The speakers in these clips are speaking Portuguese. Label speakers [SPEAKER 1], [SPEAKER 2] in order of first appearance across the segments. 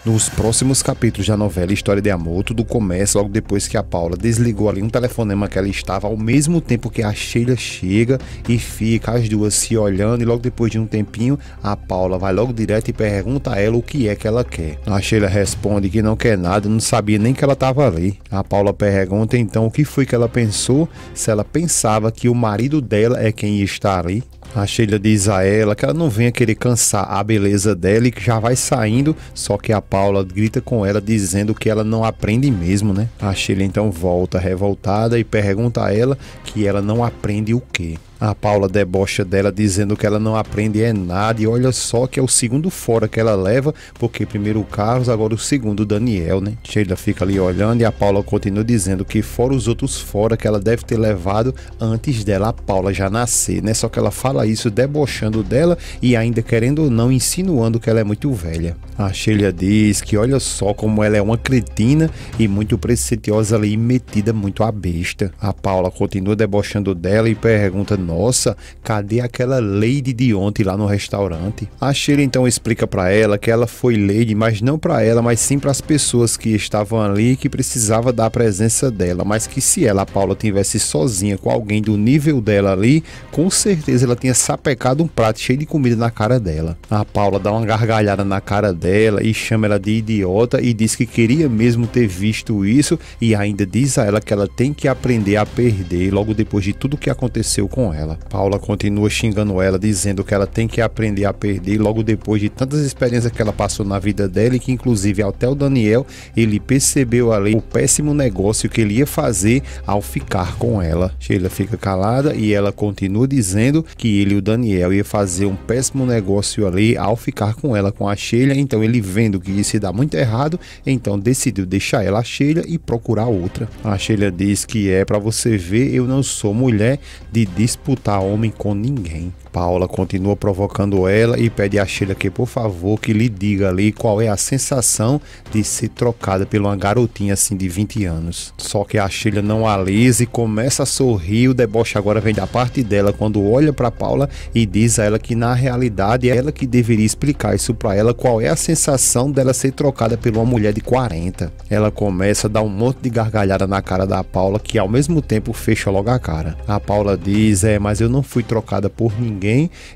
[SPEAKER 1] Nos próximos capítulos da novela História de Amor, tudo começa logo depois que a Paula desligou ali um telefonema que ela estava, ao mesmo tempo que a Sheila chega e fica as duas se olhando, e logo depois de um tempinho a Paula vai logo direto e pergunta a ela o que é que ela quer. A Sheila responde que não quer nada, não sabia nem que ela estava ali. A Paula pergunta então o que foi que ela pensou, se ela pensava que o marido dela é quem ia estar ali. A Sheila diz a ela que ela não venha querer cansar a beleza dela e que já vai saindo, só que a Paula grita com ela dizendo que ela não aprende mesmo, né? A Sheila então volta revoltada e pergunta a ela que ela não aprende o quê. A Paula debocha dela dizendo que ela não aprende é nada, e olha só que é o segundo fora que ela leva, porque primeiro o Carlos, agora o segundo o Daniel, né? Sheila fica ali olhando e a Paula continua dizendo que fora os outros fora que ela deve ter levado antes dela, a Paula já nascer, né? Só que ela fala isso debochando dela e ainda querendo ou não insinuando que ela é muito velha. A Sheila diz que olha só como ela é uma cretina e muito preceptuosa ali, metida muito à besta. A Paula continua debochando dela e pergunta: nossa, cadê aquela lady de ontem lá no restaurante? A Sheila então explica para ela que ela foi lady, mas não para ela, mas sim para as pessoas que estavam ali, que precisava da presença dela, mas que se ela, a Paula, tivesse sozinha com alguém do nível dela ali, com certeza ela tinha sapecado um prato cheio de comida na cara dela. A Paula dá uma gargalhada na cara dela e chama ela de idiota e diz que queria mesmo ter visto isso, e ainda diz a ela que ela tem que aprender a perder logo depois de tudo que aconteceu com ela. Paula continua xingando ela, dizendo que ela tem que aprender a perder logo depois de tantas experiências que ela passou na vida dela, e que inclusive até o Daniel, ele percebeu ali o péssimo negócio que ele ia fazer ao ficar com ela. Sheila fica calada e ela continua dizendo que ele e o Daniel ia fazer um péssimo negócio ali ao ficar com ela, com a Sheila. Então ele, vendo que isso ia dar muito errado, então decidiu deixar ela, a Sheila, e procurar outra. A Sheila diz que é para você ver, eu não sou mulher de disputar homem com ninguém. Paula continua provocando ela e pede a Sheila que, por favor, que lhe diga ali qual é a sensação de ser trocada por uma garotinha assim de 20 anos. Só que a Sheila não alisa e começa a sorrir. O deboche agora vem da parte dela quando olha para Paula e diz a ela que na realidade é ela que deveria explicar isso para ela, qual é a sensação dela ser trocada por uma mulher de 40. Ela começa a dar um monte de gargalhada na cara da Paula, que ao mesmo tempo fecha logo a cara. A Paula diz: mas eu não fui trocada por ninguém.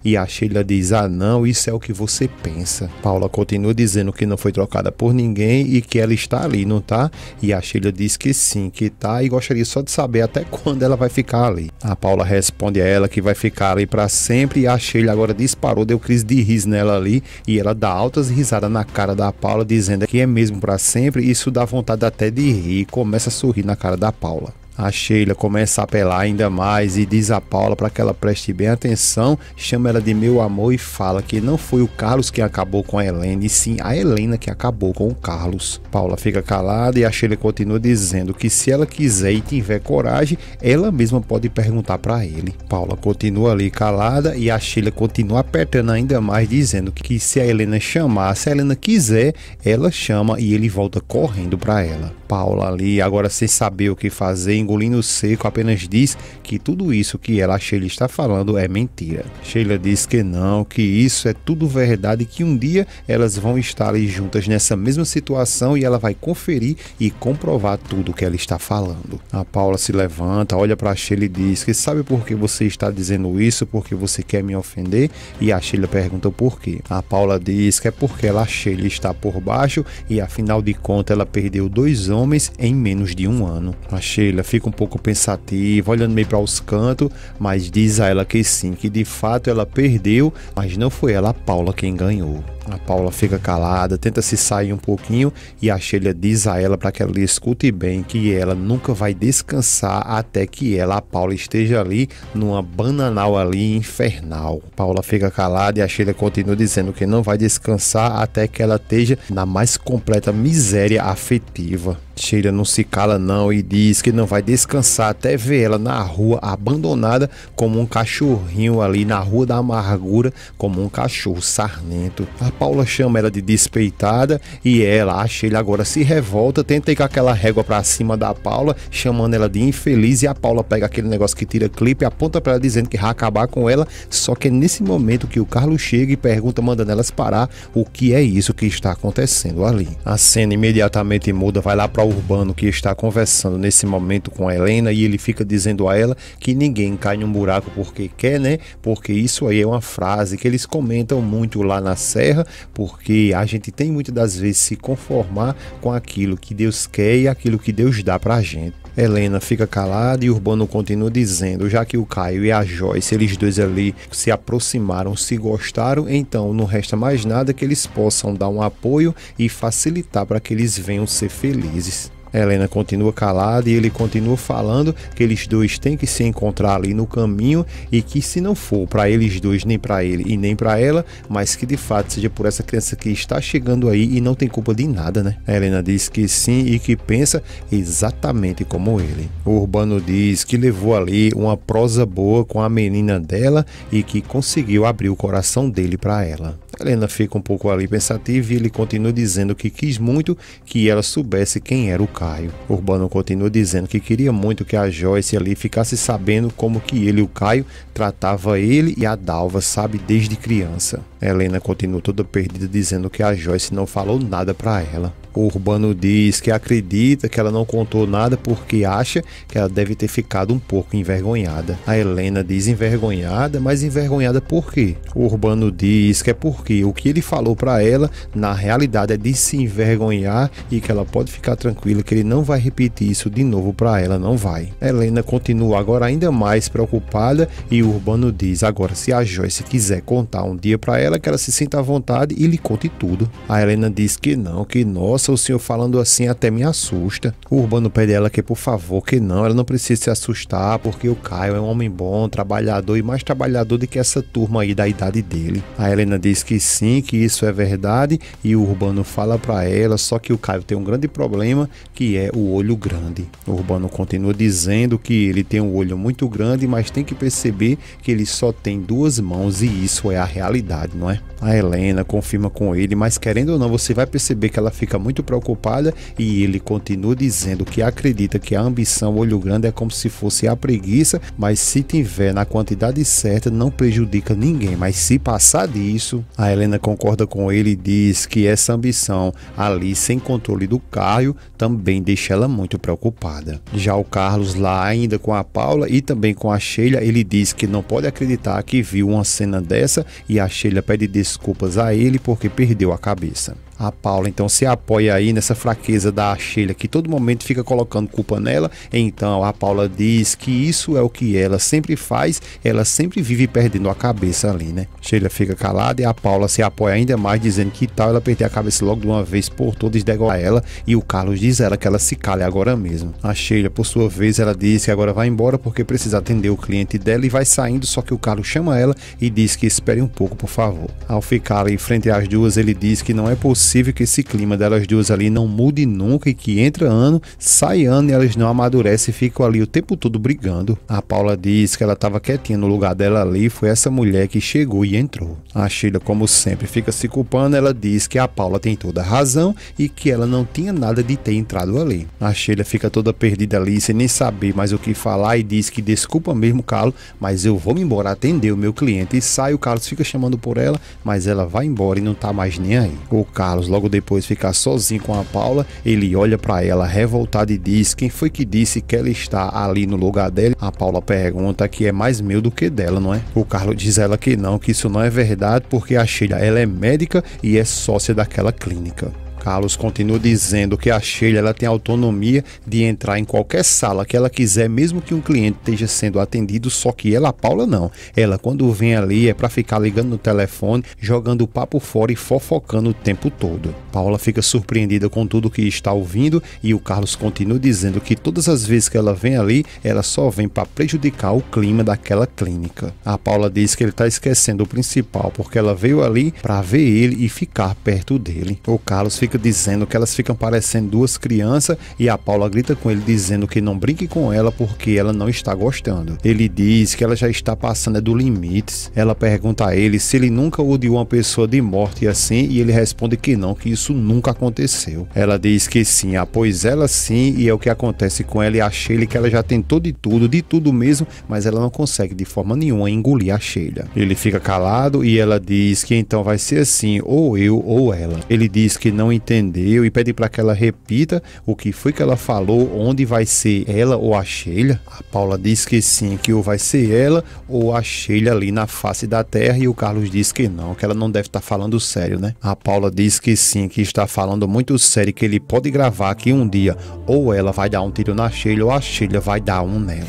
[SPEAKER 1] E a Sheila diz: não, isso é o que você pensa. Paula continua dizendo que não foi trocada por ninguém e que ela está ali, não tá? E a Sheila diz que sim, que tá, e gostaria só de saber até quando ela vai ficar ali. A Paula responde a ela que vai ficar ali para sempre, e a Sheila agora disparou, deu crise de riso nela ali, e ela dá altas risadas na cara da Paula, dizendo que é mesmo para sempre. Isso dá vontade até de rir, e começa a sorrir na cara da Paula. A Sheila começa a apelar ainda mais e diz a Paula para que ela preste bem atenção, chama ela de meu amor e fala que não foi o Carlos que acabou com a Helena, e sim a Helena que acabou com o Carlos. Paula fica calada e a Sheila continua dizendo que se ela quiser e tiver coragem, ela mesma pode perguntar para ele. Paula continua ali calada e a Sheila continua apertando ainda mais, dizendo que se a Helena chamar, se a Helena quiser, ela chama, e ele volta correndo para ela. Paula ali, agora sem saber o que fazer, engolindo seco, apenas diz que tudo isso que ela, a Sheila, está falando é mentira. Sheila diz que não, que isso é tudo verdade, que um dia elas vão estar ali juntas nessa mesma situação e ela vai conferir e comprovar tudo que ela está falando. A Paula se levanta, olha para a Sheila e diz que sabe por que você está dizendo isso, porque você quer me ofender? E a Sheila pergunta por quê. A Paula diz que é porque ela, a Sheila, está por baixo e afinal de contas ela perdeu 2 homens em menos de 1 ano. A Sheila fica um pouco pensativa, olhando meio para os cantos, mas diz a ela que sim, que de fato ela perdeu, mas não foi ela, a Paula, quem ganhou. A Paula fica calada, tenta se sair um pouquinho, e a Sheila diz a ela para que ela lhe escute bem que ela nunca vai descansar até que ela, a Paula, esteja ali numa bananal ali infernal. Paula fica calada e a Sheila continua dizendo que não vai descansar até que ela esteja na mais completa miséria afetiva. Sheila não se cala não e diz que não vai descansar até ver ela na rua abandonada como um cachorrinho ali na rua da amargura, como um cachorro sarnento. A Paula chama ela de despeitada e ela, a Sheila, agora se revolta, tenta ir com aquela régua pra cima da Paula, chamando ela de infeliz, e a Paula pega aquele negócio que tira clipe e aponta pra ela dizendo que vai acabar com ela. Só que é nesse momento que o Carlos chega e pergunta, mandando elas parar, o que é isso que está acontecendo ali. A cena imediatamente muda, vai lá para Urbano, que está conversando nesse momento com a Helena, e ele fica dizendo a ela que ninguém cai num buraco porque quer, né? Porque isso aí é uma frase que eles comentam muito lá na Serra, porque a gente tem muitas das vezes se conformar com aquilo que Deus quer e aquilo que Deus dá pra gente. Helena fica calada e Urbano continua dizendo, já que o Caio e a Joyce, eles dois ali se aproximaram, se gostaram, então não resta mais nada que eles possam dar um apoio e facilitar para que eles venham ser felizes. Helena continua calada e ele continua falando que eles dois têm que se encontrar ali no caminho, e que se não for para eles dois, nem para ele e nem para ela, mas que de fato seja por essa criança que está chegando aí e não tem culpa de nada, né? Helena diz que sim e que pensa exatamente como ele. O Urbano diz que levou ali uma prosa boa com a menina dela e que conseguiu abrir o coração dele para ela. Helena fica um pouco ali pensativa e ele continua dizendo que quis muito que ela soubesse quem era o Caio. Urbano continua dizendo que queria muito que a Joyce ali ficasse sabendo como que ele e o Caio tratava ele e a Dalva, sabe, desde criança. Helena continua toda perdida dizendo que a Joyce não falou nada para ela. O Urbano diz que acredita que ela não contou nada porque acha que ela deve ter ficado um pouco envergonhada. A Helena diz envergonhada, mas envergonhada por quê? O Urbano diz que é porque o que ele falou para ela, na realidade, é de se envergonhar e que ela pode ficar tranquila que ele não vai repetir isso de novo para ela, não vai. A Helena continua agora ainda mais preocupada e o Urbano diz agora, se a Joyce quiser contar um dia para ela, que ela se sinta à vontade e lhe conte tudo. A Helena diz que não, que nossa, o senhor falando assim até me assusta. O Urbano pede a ela que por favor, que não, ela não precisa se assustar, porque o Caio é um homem bom, trabalhador e mais trabalhador do que essa turma aí da idade dele. A Helena diz que sim, que isso é verdade, e o Urbano fala pra ela, só que o Caio tem um grande problema, que é o olho grande. O Urbano continua dizendo que ele tem um olho muito grande, mas tem que perceber que ele só tem duas mãos e isso é a realidade, não é? A Helena confirma com ele, mas querendo ou não, você vai perceber que ela fica muito preocupada e ele continua dizendo que acredita que a ambição olho grande é como se fosse a preguiça, mas se tiver na quantidade certa não prejudica ninguém, mas se passar disso, a Helena concorda com ele e diz que essa ambição ali sem controle do Caio também deixa ela muito preocupada. Já o Carlos lá ainda com a Paula e também com a Sheila, ele diz que não pode acreditar que viu uma cena dessa e a Sheila pede desculpas a ele porque perdeu a cabeça. A Paula então se apoia aí nessa fraqueza da Sheila, que todo momento fica colocando culpa nela. Então a Paula diz que isso é o que ela sempre faz, ela sempre vive perdendo a cabeça ali, né? Sheila fica calada e a Paula se apoia ainda mais, dizendo que tal ela perder a cabeça logo de uma vez por todas, degolar ela, e o Carlos diz a ela que ela se cale agora mesmo. A Sheila, por sua vez, ela diz que agora vai embora porque precisa atender o cliente dela e vai saindo, só que o Carlos chama ela e diz que espere um pouco, por favor. Ao ficar ali frente às duas, ele diz que não é possível que esse clima delas duas ali não mude nunca e que entra ano, sai ano e elas não amadurecem e ficam ali o tempo todo brigando. A Paula diz que ela estava quietinha no lugar dela ali, foi essa mulher que chegou e entrou. A Sheila, como sempre, fica se culpando, ela diz que a Paula tem toda a razão e que ela não tinha nada de ter entrado ali. A Sheila fica toda perdida ali, sem nem saber mais o que falar e diz que desculpa mesmo, Carlos, mas eu vou embora atender o meu cliente, e sai. O Carlos fica chamando por ela, mas ela vai embora e não tá mais nem aí. O Carlos logo depois ficar sozinho com a Paula, ele olha para ela revoltado e diz: quem foi que disse que ela está ali no lugar dela? A Paula pergunta que é mais meu do que dela, não é? O Carlos diz a ela que não, que isso não é verdade, porque a Sheila, ela é médica e é sócia daquela clínica. Carlos continua dizendo que a Sheila, ela tem autonomia de entrar em qualquer sala que ela quiser, mesmo que um cliente esteja sendo atendido, só que ela, a Paula, não. Ela, quando vem ali, é para ficar ligando no telefone, jogando o papo fora e fofocando o tempo todo. Paula fica surpreendida com tudo que está ouvindo e o Carlos continua dizendo que todas as vezes que ela vem ali, ela só vem para prejudicar o clima daquela clínica. A Paula diz que ele está esquecendo o principal, porque ela veio ali para ver ele e ficar perto dele. O Carlos fica fica dizendo que elas ficam parecendo duas crianças e a Paula grita com ele dizendo que não brinque com ela porque ela não está gostando. Ele diz que ela já está passando do limites. Ela pergunta a ele se ele nunca odiou uma pessoa de morte assim e ele responde que não, que isso nunca aconteceu. Ela diz que sim, pois ela sim, e é o que acontece com ela e a Sheila, que ela já tentou de tudo mesmo, mas ela não consegue de forma nenhuma engolir a Sheila. Ele fica calado e ela diz que então vai ser assim, ou eu ou ela. Ele diz que não entendeu e pede para que ela repita o que foi que ela falou, onde vai ser ela ou a Sheila. A Paula diz que sim, que ou vai ser ela ou a Sheila ali na face da terra, e o Carlos diz que ela não deve estar falando sério, né? A Paula diz que sim, que está falando muito sério, que ele pode gravar que um dia ou ela vai dar um tiro na Sheila ou a Sheila vai dar um nela.